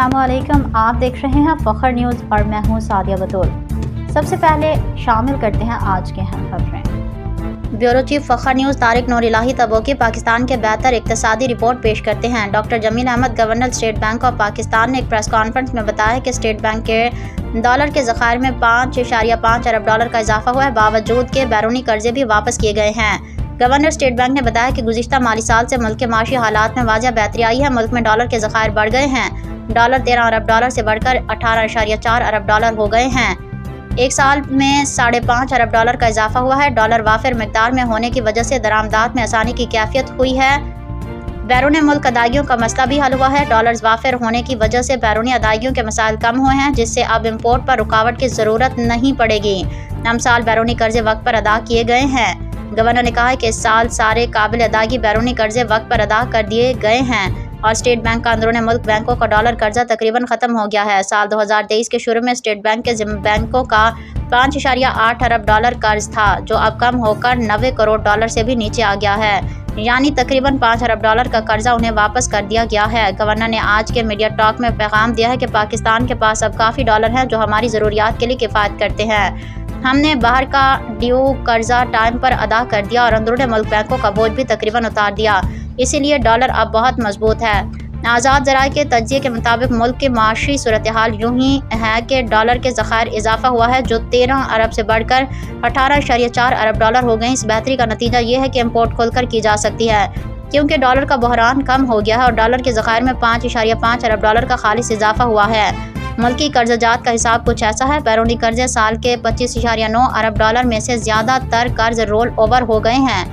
अस्सलामुअलैकुम, आप देख रहे हैं फखर न्यूज़ और मैं हूं सादिया बतूल। सबसे पहले शामिल करते हैं आज के अहम खबरें। Bureau chief Fakhar news Tariq Noor Ilahi Tabboki Pakistan के बेहतर इक्तिसादी रिपोर्ट पेश करते हैं। Doctor Jamil Ahmad governor State Bank of Pakistan ने एक प्रेस कॉन्फ्रेंस में बताया कि स्टेट बैंक के डॉलर के ज़खायर में 5.5 अरब डॉलर का इजाफा हुआ है। बावजूद के बैरूनी कर्जे भी वापस किए गए हैं। गवर्नर स्टेट बैंक ने बताया कि गुज़िश्ता माली साल से मुल्क के माशी हालात में वाज़ह बेहतरी आई है। मुल्क में डॉलर के ज़खायर बढ़ गए हैं। डॉलर 13 अरब डॉलर से बढ़कर 18.4 अरब डॉलर हो गए हैं। एक साल में 5.5 अरब डॉलर का इजाफा हुआ है। डॉलर वाफिर मिकदार में होने की वजह से दरामदात में आसानी की कैफियत हुई है। बैरून मुल्क अदायगियों का मसला भी हल हुआ है। डॉलर्स वाफिर होने की वजह से बैरूनी अदायगियों के मसाइल कम हुए हैं, जिससे अब इम्पोर्ट पर रुकावट की ज़रूरत नहीं पड़ेगी। हम साल बैरूनी कर्जे वक्त पर अदा किए गए हैं। गवर्नर ने कहा है कि इस साल सारे काबिल अदायगी बैरूनी कर्जे वक्त पर अदा कर दिए गए हैं और स्टेट बैंक का अंदरूनी मुल्क बैंकों का डॉलर कर्जा तकरीबन ख़त्म हो गया है। साल 2023 के शुरू में स्टेट बैंक के बैंकों का 5.8 अरब डॉलर कर्ज था, जो अब कम होकर 90 करोड़ डॉलर से भी नीचे आ गया है, यानी तकरीबन 5 अरब डॉलर का कर्जा उन्हें वापस कर दिया गया है। गवर्नर ने आज के मीडिया टॉक में पैगाम दिया है कि पाकिस्तान के पास अब काफ़ी डॉलर हैं जो हमारी ज़रूरियात के लिए किफ़ायत करते हैं। हमने बाहर का ड्यू कर्जा टाइम पर अदा कर दिया और अंदरूनी मुल्क बैंकों का बोझ भी तकरीबन उतार दिया, इसीलिए डॉलर अब बहुत मजबूत है। आज़ाद ज़राए के तज्ज़िये के मुताबिक मुल्क की माशी सूरत हाल यूँ ही है कि डॉलर के ज़खायर इजाफा हुआ है, जो 13 अरब से बढ़कर 18.4 अरब डॉलर हो गए। इस बेहतरी का नतीजा ये है कि इम्पोर्ट खुलकर की जा सकती है, क्योंकि डॉलर का बहरान कम हो गया है और डॉलर के ज़खायर में 5.5 अरब डॉलर का खालिस इजाफा हुआ है। मुल्की कर्जात का हिसाब कुछ ऐसा है। बैरूनी कर्जे साल के 25.9 अरब डॉलर में से ज़्यादातर कर्ज रोल ओवर हो गए हैं।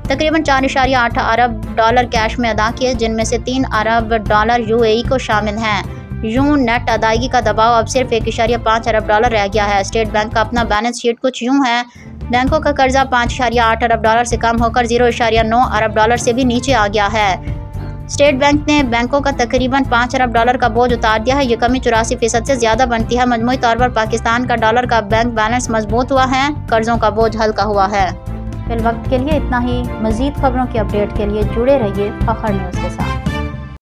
तकरीबन 4.8 अरब डॉलर कैश में अदा किए, जिनमें से 3 अरब डॉलर UAE को शामिल हैं। यूं नेट अदायगी का दबाव अब सिर्फ 1.5 अरब डॉलर रह गया है। स्टेट बैंक का अपना बैलेंस शीट कुछ यूं है। बैंकों का कर्जा 5.8 अरब डॉलर से कम होकर 0.9 अरब डॉलर से भी नीचे आ गया है। स्टेट बैंक ने बैंकों का तकरीबन 5 अरब डॉलर का बोझ उतार दिया है। ये कमी 84% से ज़्यादा बनती है। मजमूई तौर पर पाकिस्तान का डॉलर का बैंक बैलेंस मजबूत हुआ है, कर्जों का बोझ हल्का हुआ है। फिल वक्त के लिए इतना ही। मज़ीद खबरों की अपडेट के लिए जुड़े रहिए फखर न्यूज़ के साथ।